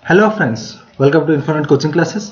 Hello friends, welcome to Infonet coaching classes.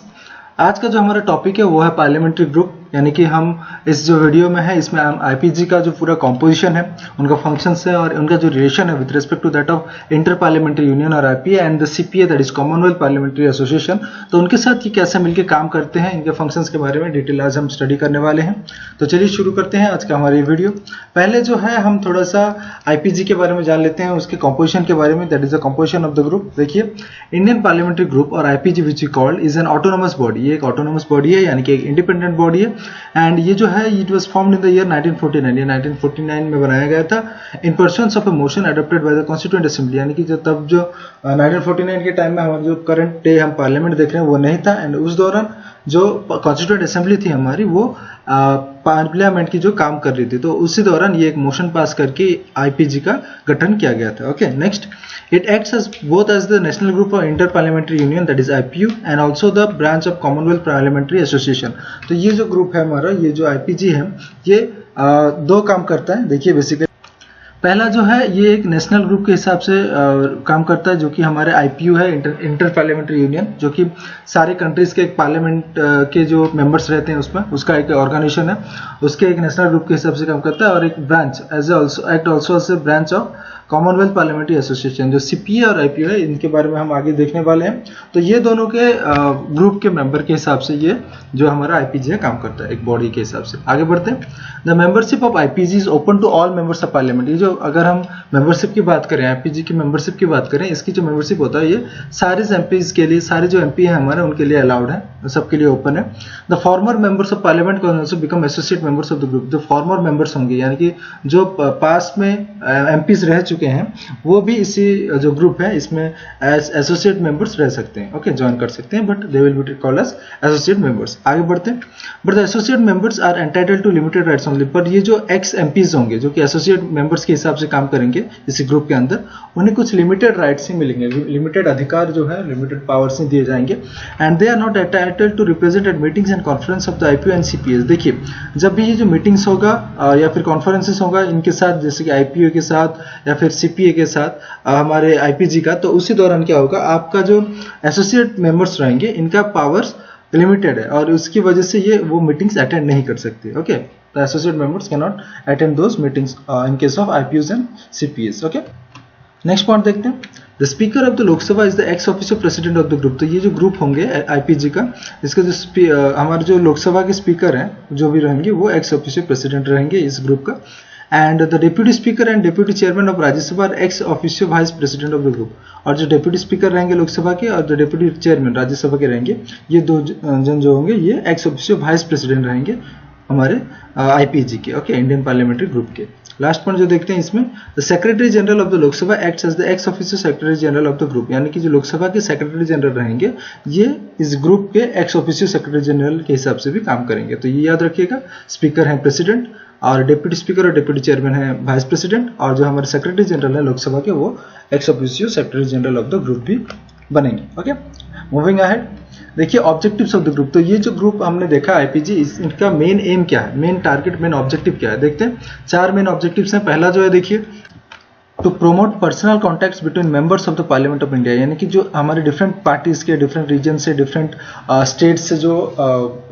आज का जो हमारा टॉपिक है वो है पार्लियामेंट्री ग्रुप, यानी कि हम इस जो वीडियो में है इसमें हम आईपीजी का जो पूरा कॉम्पोजिशन है, उनका फंक्शंस है और उनका जो रिलेशन है with respect to that of inter parliamentary union और IPA and the CPA, that is Commonwealth Parliamentary Association, तो उनके साथ ये कैसे मिलकर काम करते हैं, इनके फंक्शंस के बारे में डिटेल आज हम स्टडी करने वाले हैं। तो चलिए शुरू करते हैं आज का हमारी वीडियो। पहले जो है हम थोड़ा सा आईपीजी के बारे में जान लेते हैं, उसके कॉम्पोजिशन के बारे में, that is the composition of the group. देखिए, इंडियन पार्लियामेंट्री ग्रुप और IPG which is called is an autonomous body. ये एक ऑटोनोमस बॉडी है, यानी कि एक इंडिपेंडेंट बॉडी है। एंड ये जो है it was formed in the year 1949। ये 1949 में बनाया गया था इन pursuance of a motion adopted by the constituent assembly, यानी कि जो तब जो 1949 के टाइम में हमारा जो करंट डे हम पार्लियामेंट देख रहे हैं वो नहीं था। एंड उस दौरान जो कॉन्स्टिट्यूएंट असेंबली थी हमारी, वो पार्लियामेंट की जो काम कर रही थी, तो उसी दौरान ये एक मोशन पास करके आईपीजी का गठन किया गया था। Okay, next, it acts as both as the national group of inter parliamentary union, that is IPU, and also the branch of commonwealth parliamentary association। तो ये जो ग्रुप है हमारा, ये जो IPG है, ये दो काम करता है। देखिए, बेसिकली पहला जो है ये एक नेशनल ग्रुप के हिसाब से काम करता है, जो कि हमारे आईपीयू है, इंटर पार्लियामेंट्री यूनियन, जो कि सारे कंट्रीज के एक पार्लियामेंट के जो मेंबर्स रहते हैं उसमें, उसका एक ऑर्गेनाइजेशन है, उसके एक नेशनल ग्रुप के हिसाब से काम करता है। और एक branch as a branch of Commonwealth Parliamentary Association, जो सीपीए और आईपीयू है, इनके बारे में हम आगे देखने वाले हैं। तो ये दोनों के ग्रुप के मेंबर के हिसाब से ये जो हमारा आईपीजी है काम करता है, एक बॉडी के हिसाब से। आगे बढ़ते हैं। The membership of IPG is open to all members of parliament. ये जो अगर हम मेंबरशिप की बात करें, आईपीजी की मेंबरशिप की बात करें, इसकी जो मेंबरशिप होता है ये सारे एमपीज के लिए, सारे जो एमपी हैं हमारे, उनके लिए अलाउड है, सबके लिए ओपन है। The former members of parliament can also become associate members of the group. जो फॉर्मर मेंबर्स होंगे, यानी कि जो पास्ट में एमपीज रह चुके हैं, वो भी इसी जो ग्रुप है इसमें एज एसोसिएट मेंबर्स रह सकते हैं। ओके, ज्वाइन कर सकते हैं, but they will be called as associate members. आगे बढ़ते हैं। But the associate members are entitled to limited rights only. पर ये जो एक्स एमपीज होंगे, जो कि एसोसिएट मेंबर्स के हिसाब से काम करेंगे इसी ग्रुप के अंदर, उन्हें कुछ लिमिटेड राइट्स ही मिलेंगे, लिमिटेड अधिकार जो है, लिमिटेड पावर्स ही दिए जाएंगे। And they are not entitled to represent at meetings and conference of the IPU and CPS. देखिए, जब भी ये जो मीटिंग्स होगा या फिर कॉन्फ्रेंसेस होगा इनके साथ, जैसे कि आईपीयू के साथ या फिर सीपीए के साथ हमारे आईपीजी का, तो उसी दौरान क्या होगा, आपका जो एसोसिएट मेंबर्स रहेंगे इनका पावर्स लिमिटेड है और उसकी वजह से ये वो मीटिंग्स अटेंड नहीं कर सकते। Okay, the associate members can not attend those meetings in case of IPUs and CPAs. Okay, next point देखते हैं। The speaker of the Lok Sabha is the ex official president of the group. तो ये जो group होंगे IPG का, इसका जो हमारे जो लोकसभा के स्पीकर हैं जो भी रहेंगे, वो एक्स ऑफिशियल प्रेसिडेंट रहेंगे इस ग्रुप का। And the deputy speaker and deputy chairman of Rajya Sabha x official vice president of the group. और जो डिप्यूटी स्पीकर रहेंगे लोकसभा के और जो डिप्यूटी चेयरमैन राज्यसभा के रहेंगे, ये दो जन जो होंगे ये एक्स ऑफिशियल वाइस प्रेसिडेंट रहेंगे हमारे आईपीजी के। ओके, इंडियन पार्लियामेंट्री ग्रुप के। लास्ट पॉइंट जो देखते हैं इसमें, the secretary general of the Lok Sabha acts as the ex official secretary general of the group. यानी कि जो लोकसभा के सेक्रेटरी जनरल रहेंगे, ये इस ग्रुप के एक्स ऑफिशियल सेक्रेटरी जनरल के हिसाब से भी काम करेंगे। तो ये याद रखिएगा, स्पीकर है प्रेसिडेंट और डिप्यूटी स्पीकर और डिप्यूटी चेयरमैन है वाइस प्रेसिडेंट, और जो हमारे सेक्रेटरी जनरल है लोकसभा के, वो x official secretary general of the group भी बनेंगे। Okay, moving ahead. देखिए, ऑब्जेक्टिव्स ऑफ द ग्रुप। तो ये जो ग्रुप हमने देखा आईपीजी, इनका मेन एम क्या है, मेन टारगेट, मेन ऑब्जेक्टिव क्या है, देखते हैं। 4 मेन ऑब्जेक्टिव्स हैं। पहला जो है, देखिए, to promote personal contacts between members of the parliament of India. यानी कि जो हमारे डिफरेंट पार्टीज के, डिफरेंट रीजन से, डिफरेंट स्टेट से जो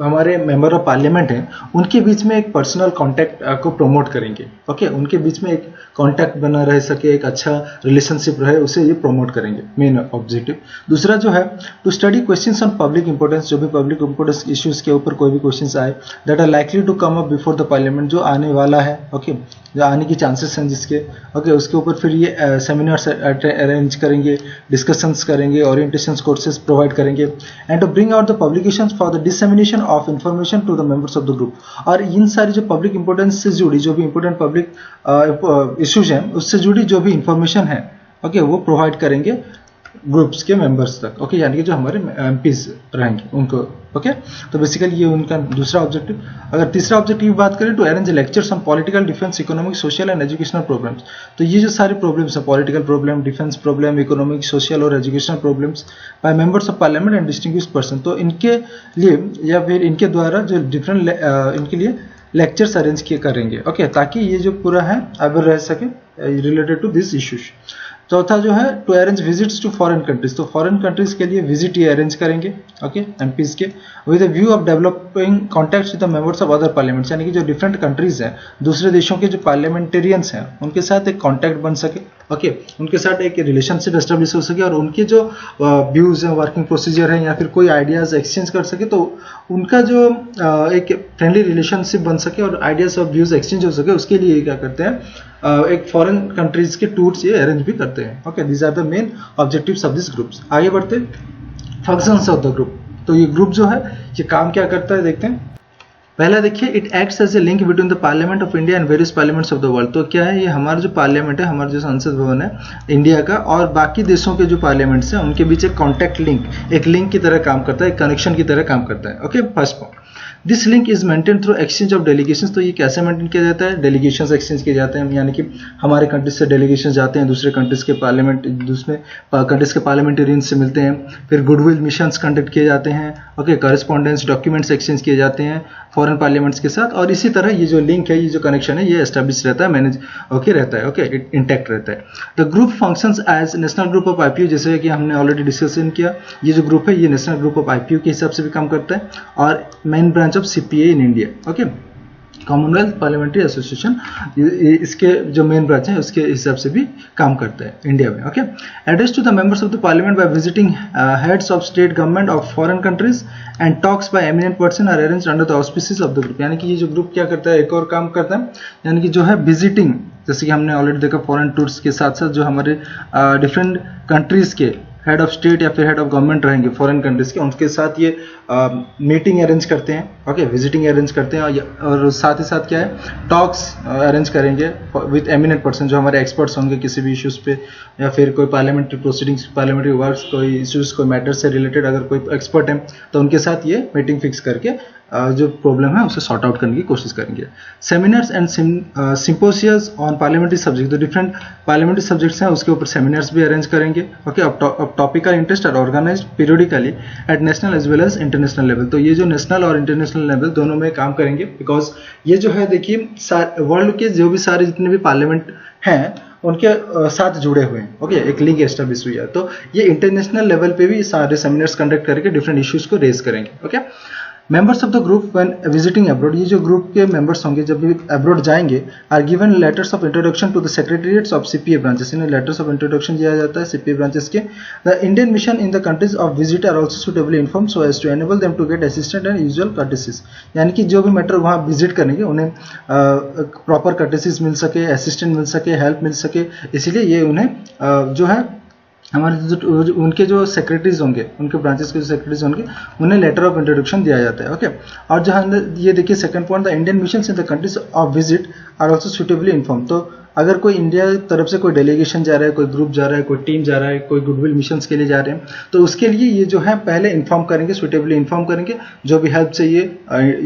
हमारे मेंबर ऑफ पार्लियामेंट हैं, उनके बीच में एक पर्सनल कॉन्टैक्ट को प्रमोट करेंगे। ओके, उनके बीच में एक कॉन्टैक्ट बना रह सके, एक अच्छा रिलेशनशिप रहे, उसे ये प्रमोट करेंगे, मेन ऑब्जेक्टिव। दूसरा जो है, to study questions on public importance. जो भी पब्लिक इंपॉर्टेंस इश्यूज के ऊपर कोई भी क्वेश्चंस आए, that are likely to come up before the parliament, जो आने वाला है, ओके, जो आने की चांसेस हैं जिसके, ओके, उसके ऊपर फिर ये सेमिनार्स अरेंज करेंगे, डिस्कशंस करेंगे, ओरिएंटेशन कोर्सेज प्रोवाइड करेंगे। And to bring out the publications for the dissemination of information to the members of the group. और इन सारी जो पब्लिक इंपॉर्टेंस से जुड़ी, जो भी इंपॉर्टेंट पब्लिक इश्यूज हैं, उससे जुड़ी जो भी इंफॉर्मेशन है, ओके, वो प्रोवाइड करेंगे ग्रुप्स के मेंबर्स तक। ओके, यानी कि जो हमारे एमपीज रहेंगे उनको। ओके, तो बेसिकली ये उनका दूसरा ऑब्जेक्टिव। अगर तीसरा ऑब्जेक्टिव की बात करें, to arrange lectures on political, defence, economic, social and educational problems. तो ये जो सारे प्रॉब्लम्स हैं, political problem, defence problem, economic, social और educational problems by members of parliament and distinguished person, तो इनके लिए या फिर इनके द्वारा जो डिफरेंट इनके लिए लेक्चर्स अरेंज किए करेंगे। ओके, ताकि ये जो पूरा है अवेयर रह सके रिलेटेड टू दिस इश्यूज। चौथा जो है to arrange visits to foreign countries, तो फॉरेन कंट्रीज के लिए विजिट ये अरेंज करेंगे, ओके, एमपीज के, with a view of developing contacts with the members of other parliaments, यानी कि जो डिफरेंट कंट्रीज हैं, दूसरे देशों के जो पार्लियामेंटेरियंस हैं, उनके साथ एक कॉन्टैक्ट बन सके, ओके, उनके साथ एक रिलेशनशिप एस्टेब्लिश हो सके और उनके जो व्यूज हैं, वर्किंग प्रोसीजर है या फिर कोई आइडियाज एक्सचेंज कर सके, तो उनका जो एक फ्रेंडली रिलेशनशिप बन सके और आइडियाज और व्यूज एक्सचेंज हो सके, उसके लिए क्या करते हैं, एक फॉरेन कंट्रीज के टूर्स ये अरेंज भी करते हैं, okay. These are the main objectives of this groups. आगे बढ़ते फंक्शंस ऑफ द ग्रुप, तो ये ग्रुप जो है ये काम क्या करता है देखते हैं। पहला देखिए, it acts as a link between the parliament of India and various parliaments of the world. तो क्या है, ये हमारा जो पार्लियामेंट है, हमारा जो संसद भवन है इंडिया का और बाकी देशों के जो पार्लियामेंट्स हैं उनके बीच एक कॉन्टैक्ट लिंक, एक लिंक की तरह काम करता है, एक कनेक्शन की तरह काम करता है, okay. First point, this link is maintain through exchange of delegations. तो ये कैसे मेंटेन किया जाता है, डेलीगेशंस एक्सचेंज किए जाते हैं, यानी कि हमारे कंट्रीज से डेलीगेशन जाते हैं दूसरे कंट्रीज के पार्लियामेंट, दूसरे कंट्रीज के पार्लियामेंटेरियंस से मिलते हैं, फिर गुडविल मिशंस कंडक्ट किए जाते हैं, ओके, कॉरेस्पॉन्डेंस डॉक्यूमेंट्स एक्सचेंज किए जाते हैं फॉरेन पार्लियामेंट्स के साथ, और इसी तरह ये जो लिंक है, ये जो कनेक्शन है, ये एस्टेब्लिश रहता है, मैनेज ओके रहता है, ओके, इंटैक्ट रहता है। The group functions as national group of IPU, जैसे कि हमने ऑलरेडी डिस्कशन किया, ये जो ग्रुप है ये नेशनल ग्रुप ऑफ आईपीयू के हिसाब से भी काम करता है और main branch of CPA in India, okay, Commonwealth Parliamentary association, इसके जो मेन ब्रांच है उसके हिसाब से भी काम करता है इंडिया में, okay. Address to the members of the parliament by visiting heads of state government of foreign countries and talks by eminent person are arranged under the auspices of the group. यानी कि ये जो group क्या करता है, एक और काम करता है, यानी कि जो है विजिटिंग, जैसे कि हमने ऑलरेडी देखा फॉरेन टूर्स के साथ साथ जो हमारे डिफरेंट कंट्रीज के हेड ऑफ स्टेट या फिर हेड ऑफ गवर्नमेंट रहेंगे फॉरेन कंट्रीज के, उनके साथ ये मीटिंग अरेंज करते हैं, ओके, विजिटिंग अरेंज करते हैं, और साथ ही साथ क्या है, टॉक्स अरेंज करेंगे विद एमिनेंट पर्सन, जो हमारे एक्सपर्ट्स होंगे किसी भी इश्यूज पे या फिर कोई पार्लियामेंट्री प्रोसीडिंग्स, पार्लियामेंट्री वर्क्स, कोई इश्यूज, कोई मैटर से रिलेटेड अगर कोई एक्सपर्ट है तो उनके साथ ये मीटिंग फिक्स करके जो प्रॉब्लम है उसे सॉर्ट आउट करने की कोशिश करेंगे। Seminars and symposiums on parliamentary subject, जो डिफरेंट पार्लियामेंट्री सब्जेक्ट्स हैं उसके ऊपर सेमिनार्स भी अरेंज करेंगे, okay. Of topical interest are organised periodically at national as well as international level. तो ये जो नेशनल और इंटरनेशनल लेवल दोनों में काम करेंगे, बिकॉज ये जो है देखिए वर्ल्ड के जो भी सारे जितने भी पार्लियामेंट हैं उनके साथ जुड़े हुए हैं, ओके, एक लिंक एस्टेब्लिश हुई है, तो ये इंटरनेशनल लेवल पे भी सारे सेमिनार्स कंडक्ट करके डिफरेंट इश्यूज को रेज करेंगे, okay. Members of the group when visiting abroad, ये जो ग्रुप के मेंबर्स होंगे जब भी अब्रॉड जाएंगे, are given letters of introduction to the secretariats of CPA branches, इन्हें लेटर्स ऑफ इंट्रोडक्शन दिया जाता है सीपीए ब्रांचेस के। The Indian mission in the countries of visit are also suitably informed so as to enable them to get assistant and usual courtesies, यानी कि जो भी matter वहाँ विजिट करेंगे उन्हें प्रॉपर कर्टेसीज मिल सके, असिस्टेंट मिल सके, हेल्प मिल सके, इसलिए ये उन्हें जो है हमारे जो उनके जो सेक्रेटरीज होंगे, उनके ब्रांचेस के जो सेक्रेटरीज होंगे, उन्हें लेटर ऑफ इंट्रोडक्शन दिया जाता है, ओके। और जहाँ ये देखिए second point, the Indian missions in the countries of visit are also suitably inform. तो अगर कोई इंडिया तरफ से कोई डेलीगेशन जा रहा है, कोई ग्रुप जा रहा है, कोई टीम जा रहा है, कोई गुडविल मिशंस के लिए जा रहे हैं, तो उसके लिए ये जो है पहले इन्फॉर्म करेंगे, सुटेबली इन्फॉर्म करेंगे, जो भी हेल्प चाहिए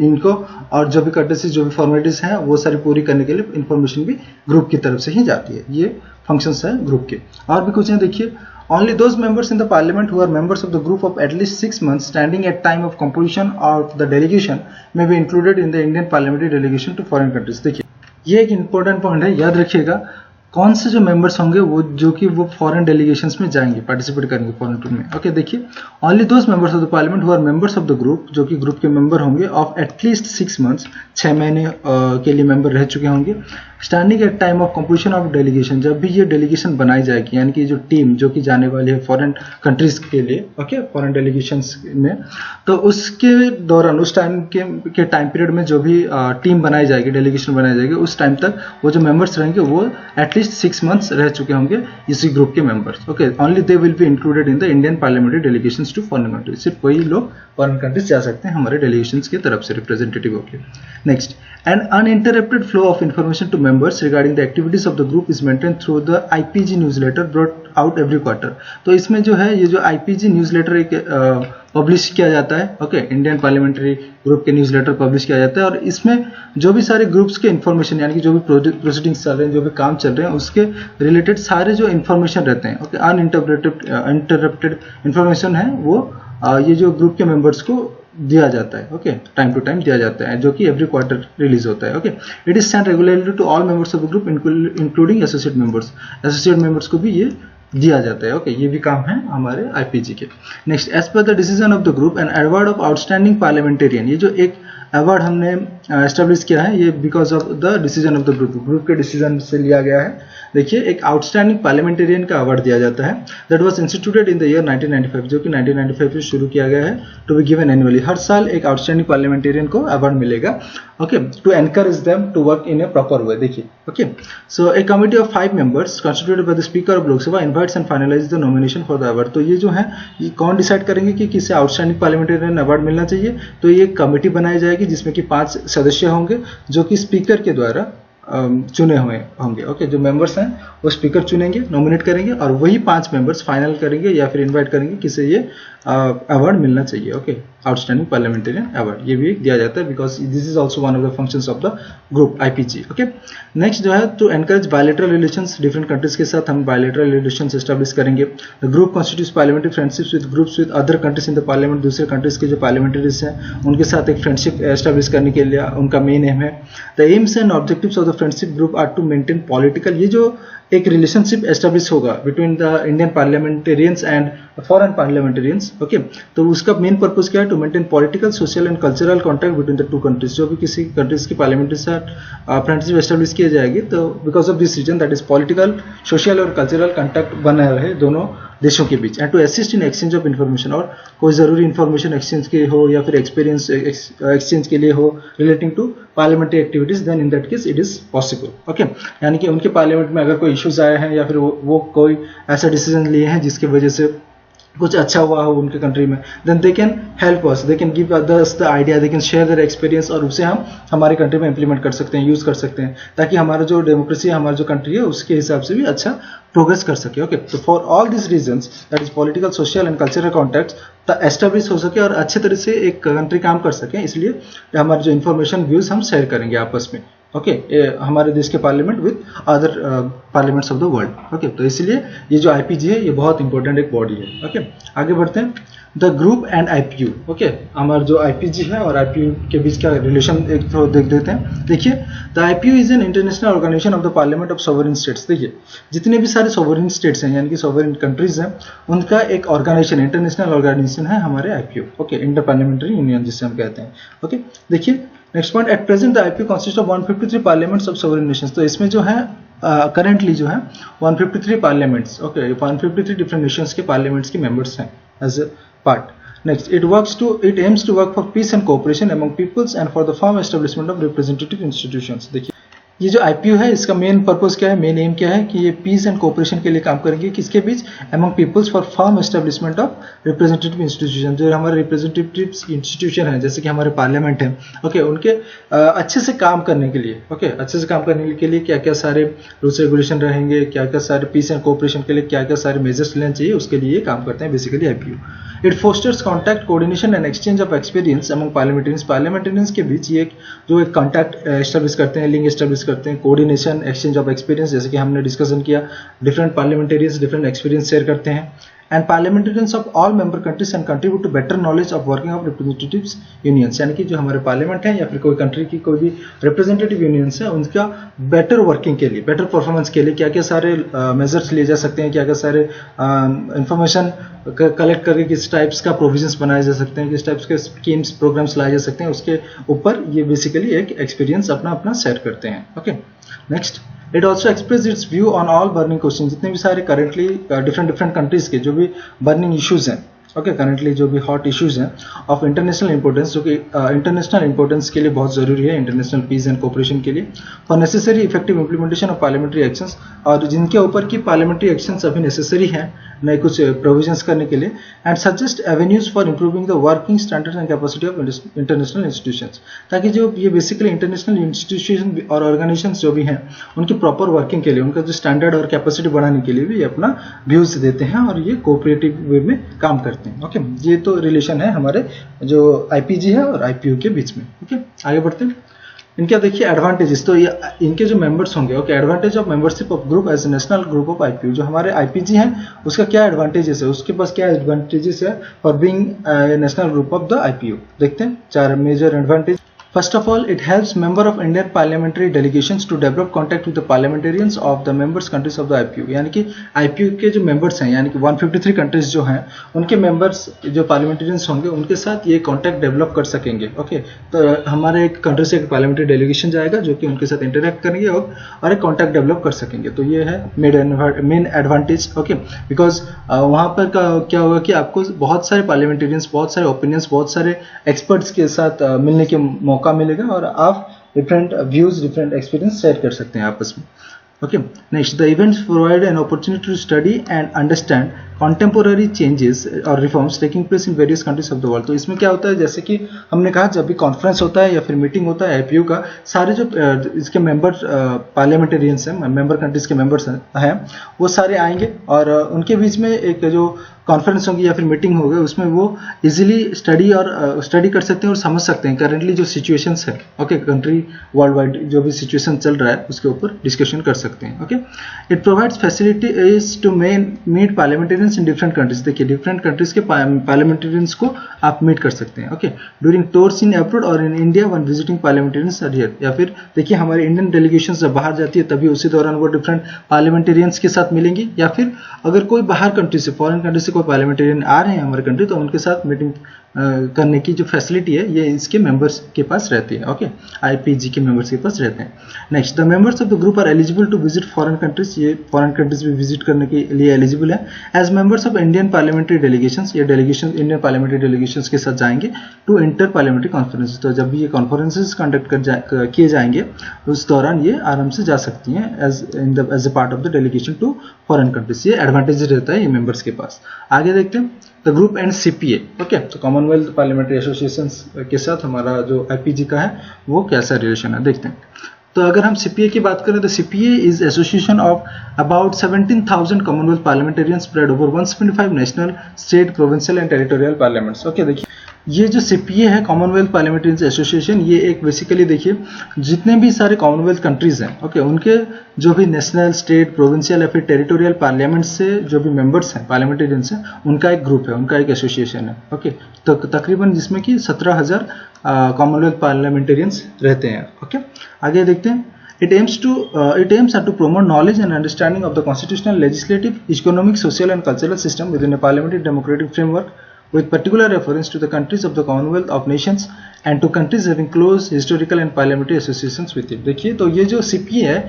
इनको, और जो भी कर्टेसीज, जो भी फॉर्मेलिटीज हैं वो सारी पूरी करने के लिए इन्फॉर्मेशन भी ग्रुप की तरफ से ही जाती है। ये फंक्शंस है ग्रुप के। और भी कुछ है देखिए, only those members in the parliament who are members of the group of at least 6 months standing at time of completion of the delegation may be included in the Indian parliamentary delegation to foreign countries। देखिए ये एक important point है, याद रखिएगा, कौन से जो members होंगे वो जो कि वो फॉरेन डेलीगेशंस में जाएंगे, पार्टिसिपेट करेंगे फॉरेन टूर में, ओके। देखिए, only those members of the parliament who are members of the group, जो कि ग्रुप के मेंबर होंगे, ऑफ एटलीस्ट 6 मंथ्स, 6 महीने के लिए मेंबर रह चुके होंगे, standing at time of completion of delegation, जब भी ये डेलीगेशन बनाई जाएगी, यानी कि जो टीम जो कि जाने वाली है फॉरेन कंट्रीज के लिए, ओके, फॉरेन डेलीगेशंस में, तो उसके दौरान उस टाइम के टाइम पीरियड में जो भी टीम बनाई जाएगी, डेलीगेशन बनाई जाएगी, उस टाइम तक वो जो मेंबर्स रहेंगे वो एटलीस्ट 6 मंथ्स रह चुके होंगे इसी ग्रुप के members, okay. Only they will be included in the Indian parliamentary delegations to foreign countries, सिर्फ वही लोग फॉरेन कंट्रीज जा सकते हैं हमारे डेलीगेशंस की तरफ से रिप्रेजेंटेटिव होकर। Next, an uninterrupted flow of information to members regarding the activities of the group is maintained through the IPG newsletter brought out every quarter। तो इसमें जो है ये जो IPG न्यूज़लेटर एक पब्लिश किया जाता है, ओके, इंडियन पार्लियामेंट्री ग्रुप के न्यूज़लेटर पब्लिश किया जाता है, और इसमें जो भी सारे ग्रुप्स के इन्फॉर्मेशन, यानी कि जो भी प्रोसीडिंग्स चल रहे हैं, जो भी काम चल रहे हैं, उसके रिलेटेड सारे जो इन्फॉर्मेशन रहते हैं, ओके, अनइंटरप्टेड इंफॉर्मेशन है, वो ये जो ग्रुप के मेंबर्स को दिया जाता है, ओके, टाइम टू टाइम दिया जाता है, जो कि एवरी क्वार्टर रिलीज होता है, okay. It is sent regularly to all members of the group including associate members, associate members को भी ये दिया जाता है, ओके। ये भी काम है हमारे आईपीजी के। Next, as per the decision of the group and award of outstanding parliamentarian, ये जो एक अवार्ड हमने एस्टेब्लिश किया है, ये because of the decision of the group के डिसीजन से लिया गया है। देखिए, एक आउटस्टैंडिंग पार्लियामेंटेरियन का अवार्ड दिया जाता है, that was instituted in the year 1995, जो कि 1995 में शुरू किया गया है, टू बी गिवन एनुअली। हर साल एक आउटस्टैंडिंग पार्लियामेंटेरियन को अवार्ड मिलेगा, okay, to encourage them to work in a proper way. देखिए, okay, so a committee of 5 members constituted by the speaker of Lok Sabha invites and finalise the nomination for the award. तो ये जो है, ये कौन decide करेंगे कि किसे आउटस्टैंडिंग पार्लियामेंटेरियन अवार्ड मिलना चाहिए? तो ये कमेटी बनाई जाएगी जिसमें कि 5 सदस्य होंगे, जो कि स्पीकर के द्वारा चुने हुए होंगे, ओके। जो मेंबर्स हैं वो स्पीकर चुनेंगे, नॉमिनेट करेंगे, और वही 5 मेंबर्स फाइनल करेंगे या फिर इनवाइट करेंगे किसे ये अवार्ड मिलना चाहिए, ओके, आउटस्टैंडिंग पार्लियामेंटेरियन अवार्ड। ये भी दिया जाता है because this is also one of the functions of the group IPG, okay. Next जो है, to encourage bilateral relations, different countries के साथ हम बायलैटरल रिलेशंस एस्टैब्लिश करेंगे। The group constitutes parliamentary friendships with groups with other countries in the parliament, दूसरे countries के जो पार्लियामेंटरीज हैं उनके साथ एक फ्रेंडशिप एस्टैब्लिश करने के लिए उनका मेन एम है। The aims and objectives of the friendship group are to maintain political, ये जो एक रिलेशनशिप एस्टैब्लिश होगा between the Indian parliamentarians and foreign parliamentarians, okay, तो उसका मेन पर्पस क्या है? To maintain political, social and cultural contact between the two countries. जो भी किसी कंट्रीज की पार्लियामेंट्री से फ्रेंडशिप एस्टैब्लिश की जाएगी, तो because of this reason, that is political, social और कल्चरल कॉन्टैक्ट बना रहे दोनों देशों के बीच, and to assist in exchange of information, और कोई जरूरी इन्फॉर्मेशन एक्सचेंज के हो या फिर एक्सपीरियंस एक्सचेंज के लिए हो relating to parliamentary activities, then in that case it is possible, okay. यानी कि उनके पार्लियामेंट में अगर कोई इश्यूज आए हैं या फिर वो कोई ऐसा डिसीजन लिए हैं जिसकी वजह से कुछ अच्छा हुआ हो उनके कंट्री में, then they can help us, they can give others the idea, they can share their experience, और उसे हम हमारे कंट्री में इंप्लीमेंट कर सकते हैं, यूज कर सकते हैं, ताकि हमारा जो डेमोक्रेसी है, हमारा जो कंट्री है, उसके हिसाब से भी अच्छा प्रोग्रेस कर सके, ओके। तो for all this reasons, that is political, social and cultural contacts establish हो सके और अच्छे तरह से एक कंट्री काम कर सके, इसलिए हमारे जो इन्फॉर्मेशन व्यूज हम शेयर करेंगे आपस में, ओके, हमारे देश के parliament with other parliaments of the world, okay. तो इसलिए ये जो आईपीजी है, ये बहुत इंपॉर्टेंट एक बॉडी है, ओके। आगे बढ़ते हैं, the group and IPU, okay. हमारा जो आईपीजी है और आईपीयू के बीच का रिलेशन एक तो देख देते हैं। देखिए, the IPU is an international organisation of the parliament of sovereign states. देखिए, जितने भी सारे सोवरेन स्टेट्स हैं, यानी कि सोवरेन कंट्रीज हैं, उनका एक ऑर्गेनाइजेशन, इंटरनेशनल ऑर्गेनाइजेशन है हमारे IPU, okay, inter parliamentary union जिससे हम कहते हैं, ओके। देखिए, next point, at present the IPU consist of 153 parliaments of sovereign nations. तो इसमें जो है करेंटली जो है 153 पार्लियामेंट्स, ओके, 153 डिफरेंट नेशंस के पार्लियामेंट्स के मेंबर्स हैं as a part. Next, it aims to work for peace and cooperation among peoples and for the firm establishment of representative institutions. देखिए, ये जो आईपीयू है, इसका मेन पर्पस क्या है, मेन एम क्या है कि ये पीस एंड कोऑपरेशन के लिए काम करेंगे, किसके बीच? Among peoples, for firm establishment of representative institution. जो हमारे रिप्रेजेंटेटिव इंस्टीट्यूशन है, जैसे कि हमारे पार्लियामेंट है, ओके, उनके अच्छे से काम करने के लिए, ओके, अच्छे से काम करने के लिए क्या क्या सारे रूल्स रेगुलेशन रहेंगे, क्या क्या सारे पीस एंड कोऑपरेशन के लिए क्या क्या सारे मेजर्स लेने चाहिए, उसके लिए काम करते हैं basically IPU. It fosters contact, coordination and exchange of experience among parliamentarians के बीच ये जो एक कॉन्टैक्ट एस्टेब्लिश करते हैं, लिंक एस्टेब्लिश करते हैं, कोऑर्डिनेशन, एक्सचेंज ऑफ एक्सपीरियंस, जैसे कि हमने डिस्कशन किया, different parliamentarians different experience share करते हैं, and parliamentarians of all member countries and contribute to better knowledge of working of representatives unions. यानी कि जो हमारे पार्लियामेंट है या फिर कोई कंट्री की कोई भी रिप्रेजेंटेटिव यूनियंस है, उनका बेटर वर्किंग के लिए, बेटर परफॉर्मेंस के लिए क्या क्या सारे मेजर्स लिए जा सकते हैं, क्या क्या सारे इंफॉर्मेशन कलेक्ट करके किस टाइप्स का प्रोविजंस बनाए जा सकते हैं, किस टाइप्स के स्कीम्स प्रोग्राम्स लाए जा सकते हैं, उसके ऊपर ये बेसिकली एक एक्सपीरियंस अपना शेयर करते हैं, okay. Next, it also express it's view on all burning question, जितने भी सारे करेंटली डिफरेंट कंट्रीज के जो भी बर्निंग इश्यूज हैं, ओके, करेंटली जो भी हॉट इश्यूज हैं ऑफ इंटरनेशनल इंपॉर्टेंस, जो कि इंटरनेशनल इंपॉर्टेंस के लिए बहुत जरूरी है, इंटरनेशनल पीस एंड कोऑपरेशन के लिए, for necessary effective implementation of parliamentary actions, और जिनके ऊपर की पार्लियामेंट्री एक्शंस अभी नेसेसरी हैं नए कुछ प्रोविजंस करने के लिए, and suggest avenues for improving the working standards and capacity of international institutions, ताकि जो ये बेसिकली इंटरनेशनल इंस्टीट्यूशन और ऑर्गेनाइजेशंस जो भी हैं, उनकी प्रॉपर वर्किंग के लिए, उनका जो स्टैंडर्ड और कैपेसिटी बढ़ाने के लिए भी अपना व्यूज देते हैं और ये कोऑपरेटिव वे में काम करते हैं, ओके। ये तो रिलेशन है हमारे जो आईपीजी है और आईपीयू के बीच में, ओके। आगे बढ़ते हैं। इनका देखिए एडवांटेजेस, तो ये इनके जो मेंबर्स होंगे, okay, advantage of membership of group as national group of IPU, जो हमारे आईपीजी हैं उसका क्या एडवांटेजेस है, उसके पास क्या एडवांटेजेस है for being national group of the IPU. देखते हैं 4 major advantage. First of all, it helps member of Indian parliamentary delegations to develop contact with the parliamentarians of the members countries of the IPU। यानी कि IPU के जो members हैं, यानी कि 153 countries जो हैं, उनके members जो parliamentarians होंगे उनके साथ ये contact develop कर सकेंगे। ओके, तो हमारे एक country से एक parliamentary delegation जाएगा जो कि उनके साथ interact करेंगे और एक contact develop कर सकेंगे। तो ये है main advantage। ओके, because वहाँ पर क्या होगा कि आपको बहुत सारे parliamentarians, बहुत सारे opinions, बहुत सारे experts के साथ मिलने के मौका मिलेगा और आप different views, different experience share कर सकते हैं आपस में। Okay, next, the events provide an opportunity to study and understand contemporary changes और reforms taking place in various countries of the world. तो इसमें क्या होता है, जैसे कि हमने कहा जब भी कॉन्फ्रेंस होता है या फिर मीटिंग होता है आईपीयू का, सारे जो इसके मेंबर पार्लियामेंटेरियंस हैं, मेंबर कंट्रीज के मेंबर्स हैं, वो सारे आएंगे और उनके बीच में एक जो कॉन्फ्रेंस होगी या फिर मीटिंग होगी उसमें वो इजीली स्टडी कर सकते हैं और समझ सकते हैं करेंटली जो सिचुएशंस है, ओके, कंट्री वर्ल्ड वाइड जो भी सिचुएशन चल रहा है उसके ऊपर डिस्कशन कर सकते हैं। Okay, it provides facilities to meet parliamentarians in different countries. देखिए डिफरेंट कंट्रीज के पार्लियामेंटेरियंस को आप मीट कर सकते हैं। Okay, during tours in abroad और in India when visiting parliamentarians are here, या फिर देखिए हमारे इंडियन डेलीगेशन जब बाहर जाती है तभी उसी दौरान वो डिफरेंट पार्लियामेंटेरियंस के साथ मिलेंगी, या फिर अगर कोई बाहर कंट्री से, फॉरेन कंट्री से कोई पार्लियामेंटेरियन आ रहे हैं हमारे कंट्री तो उनके साथ मीटिंग करने की जो फैसिलिटी है ये इसके मेंबर्स के पास रहती है। ओके, आईपीजी के मेंबर्स के पास रहते हैं। Next, the members of the group are eligible to visit foreign countries. ये फॉरेन कंट्रीज भी विजिट करने के लिए एलिजिबल है as members of Indian parliamentary delegations. ये डेलीगेशन इंडियन पार्लियामेंट्री डेलीगेशंस के साथ जाएंगे टू इंटर पार्लियामेंट्री कॉन्फ्रेंसेस। तो जब भी ये कॉन्फ्रेंसेस कंडक्ट किए जाएंगे उस दौरान ये आराम से जा सकती हैं as a part of the delegation to foreign countries. ये एडवांटेज रहता है ये मेंबर्स के पास। आगे देखते हैं the group and CPA. Okay, तो कॉमनवेल्थ पार्लियामेंट्री एसोसिएशंस के साथ हमारा जो आईपीजी का है वो कैसा रिलेशन है देखते हैं। तो अगर हम सीपीए की बात करें तो CPA is association of about 17,000 Commonwealth parliamentarians spread over 175 national, state, provincial and territorial parliaments. Okay, देखिए ये जो सीपीए है कॉमनवेल्थ पार्लियामेंटेरियंस एसोसिएशन, ये एक बेसिकली देखिए जितने भी सारे कॉमनवेल्थ कंट्रीज हैं, ओके, उनके जो भी नेशनल, स्टेट, प्रोविंशियल या फिर टेरिटोरियल पार्लियामेंट से जो भी मेंबर्स हैं, पार्लियामेंटेरियंस हैं, उनका एक ग्रुप है, उनका एक एसोसिएशन है। ओके, तो तकरीबन जिसमें कि 17,000 कॉमनवेल्थ पार्लियामेंटेरियंस रहते हैं। ओके, आगे देखते हैं। It aims to promote knowledge and understanding of the constitutional, legislative, economic, social and cultural system within a parliamentary democratic framework, with particular reference to the countries of the Commonwealth of Nations and to countries having close historical and parliamentary associations with it। देखिए तो ये जो CPA है,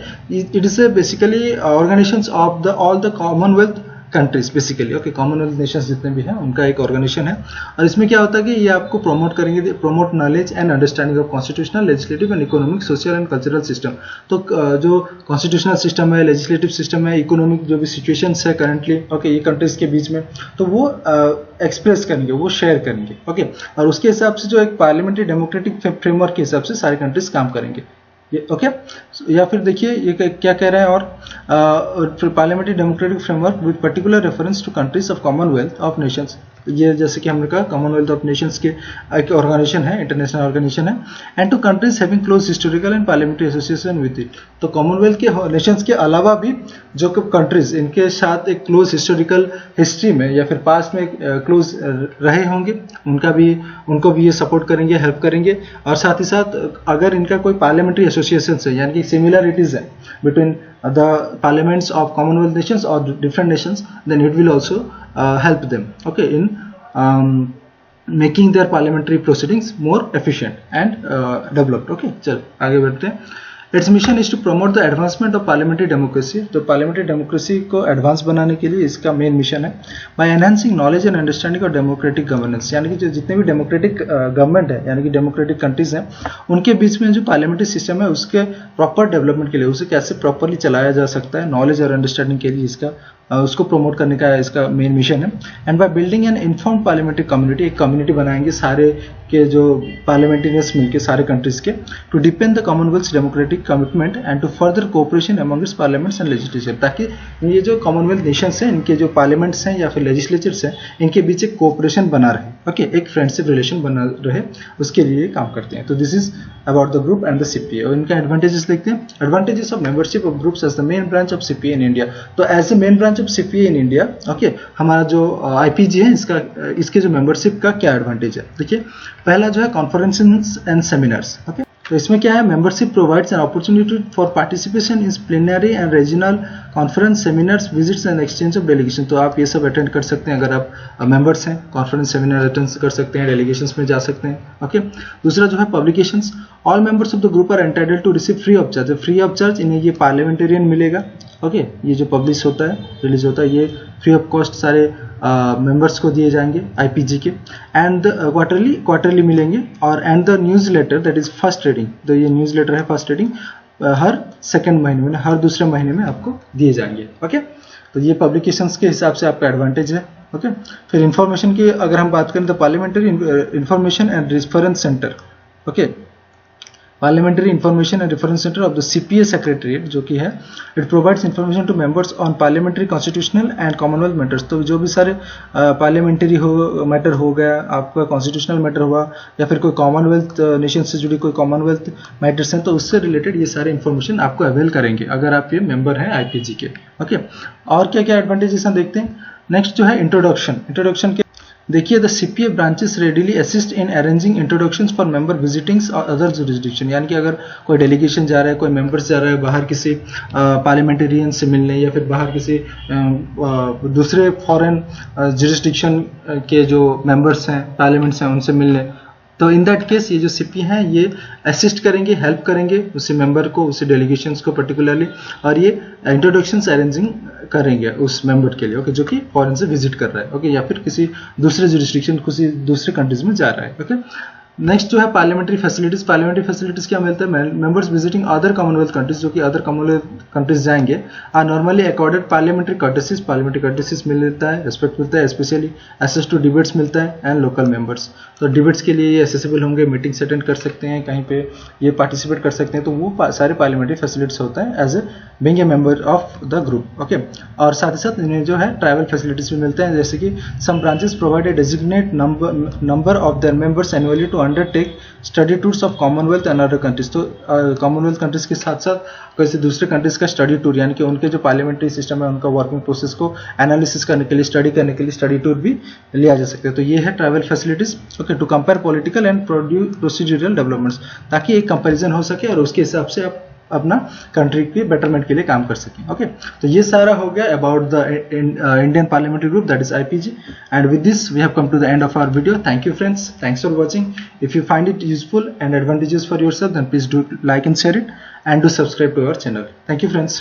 it is basically organizations of all the Commonwealth countries basically. Okay, Commonwealth Nations जितने भी हैं उनका एक ऑर्गेनाइजेशन है और इसमें क्या होता है कि ये आपको प्रमोट करेंगे, promote knowledge and understanding of constitutional, legislative and economic, social and cultural system. तो जो कॉन्स्टिट्यूशनल सिस्टम है, लेजिस्लेटिव सिस्टम है, इकोनॉमिक जो भी सिचुएशंस है करंटली, ओके, ये कंट्रीज के बीच में, तो वो एक्सप्रेस करेंगे, वो शेयर करेंगे। ओके, और उसके हिसाब से जो एक पार्लियामेंट्री डेमोक्रेटिक फ्रेमवर्क के हिसाब से सारे कंट्रीज काम करेंगे। ये ओके, या फिर देखिए ये क्या कह रहा है, और parliamentary democratic framework with particular reference to countries of Commonwealth of nations. ये जैसे कि हमने कहा कॉमनवेल्थ ऑफ नेशंस के एक ऑर्गेनाइजेशन है, इंटरनेशनल ऑर्गेनाइजेशन है, and to countries having close historical and parliamentary association with it. तो कॉमनवेल्थ के नेशंस के अलावा भी जो कंट्रीज इनके साथ एक क्लोज हिस्टोरिकल हिस्ट्री में या फिर पास्ट में क्लोज रहे होंगे उनको भी ये सपोर्ट करेंगे, हेल्प करेंगे, और साथ ही साथ अगर इनका कोई पार्लियामेंट्री एसोसिएशन है यानी कि सिमिलरिटीज है between the parliaments of Commonwealth nations or different nations, then it will also help them, okay, in making their parliamentary proceedings more efficient and developed. Okay, चल आगे बढ़ते हैं। Its mission is to promote the advancement of parliamentary democracy। तो parliamentary democracy को advance बनाने के लिए इसका मेन मिशन है by enhancing knowledge and understanding of democratic governance। यानी कि जो जितने भी डेमोक्रेटिक गवर्नमेंट है यानी कि डेमोक्रेटिक कंट्रीज हैं उनके बीच में जो पार्लियामेंट्री सिस्टम है उसके प्रॉपर डेवलपमेंट के लिए, उसे कैसे प्रॉपरली चलाया जा सकता है, नॉलेज और अंडरस्टैंडिंग के लिए इसका उसको प्रमोट करने का इसका मेन मिशन है। And by building an informed parliamentary community, एक कम्युनिटी बनाएंगे सारे के जो पार्लियामेंटेरियंस मिलके सारे कंट्रीज के to depend the Commonwealth democratic commitment and to further cooperation among its parliaments and legislature, ताकि ये जो कॉमनवेल्थ नेशंस हैं इनके जो पार्लियामेंट्स हैं या फिर लेजिस्लेचर्स हैं इनके बीच एक कोऑपरेशन बना रहे, ओके, एक फ्रेंडशिप रिलेशन बना रहे, उसके लिए काम करते हैं। तो this is about the group and the CPA. और इनका एडवांटेजेस देखते हैं। Advantages of membership of groups as the main branch of CPA in India. तो as a main branch of CPA in India, okay, हमारा जो IPG है इसके जो मेंबरशिप का क्या एडवांटेज है, देखिए पहला जो है कॉन्फ्रेंसेस एंड सेमिनार्स, ओके। तो इसमें क्या है, membership provides an opportunity for participation in plenary and regional conference, seminars, visits and exchange of delegation. तो आप ये सब अटेंड कर सकते हैं अगर आप मेंबर्स हैं, कॉन्फ्रेंस सेमिनार अटेंड कर सकते हैं, डेलीगेशंस में जा सकते हैं, ओके। दूसरा जो है publications, all members of the group are entitled to receive free of charge. Free of charge इन्हें ये पार्लियामेंटेरियन मिलेगा, ओके, ये जो पब्लिश होता है, रिलीज होता है, ये फ्री ऑफ कॉस्ट सारे मेंबर्स को दिए जाएंगे आईपीजी के। एंड क्वार्टरली मिलेंगे। और and the newsletter that is first reading, तो ये न्यूज़ लेटर है फर्स्ट रीडिंग हर सेकंड महीने में, हर दूसरे महीने में आपको दिए जाएंगे, ओके। तो ये पब्लिकेशंस के हिसाब से आपका एडवांटेज है, ओके। फिर इंफॉर्मेशन की अगर हम बात करें तो parliamentary information and reference centre, okay, parliamentary information and reference centre of the CPA secretariat जो कि है, it provides information to members on parliamentary constitutional and Commonwealth matters. तो जो भी सारे पार्लियामेंट्री मैटर हो गया, आपका कॉन्स्टिट्यूशनल मैटर हुआ या फिर कोई कॉमनवेल्थ नेशन से जुड़ी कोई कॉमनवेल्थ मैटर्स हैं, तो उससे रिलेटेड ये सारे इंफॉर्मेशन आपको अवेल करेंगे अगर आप ये मेंबर हैं आईपीजी के, ओके। और क्या क्या एडवांटेजेस हम देखते हैं। नेक्स्ट जो है इंट्रोडक्शन के देखिए, the CPA branches readily assist in arranging introductions for member visitings और अदर जुरिस्डिक्शन। यानी कि अगर कोई डेलीगेशन जा रहा है, कोई मेंबर्स जा रहा है बाहर किसी पार्लियामेंटेरियन से मिलने या फिर बाहर किसी दूसरे फॉरेन जुरिस्डिक्शन के जो मेंबर्स हैं, पार्लियामेंट्स हैं, उनसे मिलने, तो इन दैट केस ये जो सीपी हैं ये असिस्ट करेंगे, हेल्प करेंगे उसी मेंबर को, उसी डेलीगेशंस को पर्टिकुलरली, और ये इंट्रोडक्शंस अरेंजिंग करेंगे उस मेंबर के लिए, ओके, जो कि फॉरेन से विजिट कर रहा है, ओके, या फिर किसी दूसरे जुरिस्डिक्शन, किसी दूसरे कंट्रीज में जा रहा है, ओके। नेक्स्ट जो है पार्लियामेंट्री फैसिलिटीज क्या मिलता है, members visiting other Commonwealth countries, जो कि अदर कॉमनवेल्थ कंट्रीज जाएंगे, आर नॉर्मली अकॉर्डेड पार्लियामेंट्री कर्टेसीज मिलता है, रिस्पेक्ट मिलता है, स्पेशली एक्सेस टू डिबेट्स मिलता है एंड लोकल मेंबर्स। तो डिबेट्स के लिए ये एक्सेसिबल होंगे, मीटिंग्स अटेंड कर सकते हैं, कहीं पे ये पार्टिसिपेट कर सकते हैं, तो वो सारे पार्लियामेंट्री फैसिलिटीज होता है as a being a member of the group, okay. और साथ ही साथ इन्हें जो है ट्रैवल फैसिलिटीज भी मिलते हैं, जैसे कि some branches provide a designate number of their members annually to undertake study tours of Commonwealth and other countries. तो कॉमनवेल्थ कंट्रीज के साथ साथ किसी दूसरे कंट्रीज का स्टडी टूर, यानी कि उनके जो पार्लियामेंट्री सिस्टम है, उनका वर्किंग प्रोसेस को एनालिसिस करने के लिए, स्टडी करने के लिए स्टडी टूर भी लिया जा सकता है। तो ये है travel facilities, okay, to compare political and procedural developments, ताकि एक कंपेरिजन हो सके और उसके हिसाब से आप अपना कंट्री के बेटरमेंट के लिए काम कर सकें, ओके। तो ये सारा हो गया about the Indian parliamentary group, that is IPG. And with this we have come to the end of our video. Thank you friends, thanks for watching. If you find it useful and advantageous for yourself, then please do like and share it, and do subscribe to our channel. Thank you friends.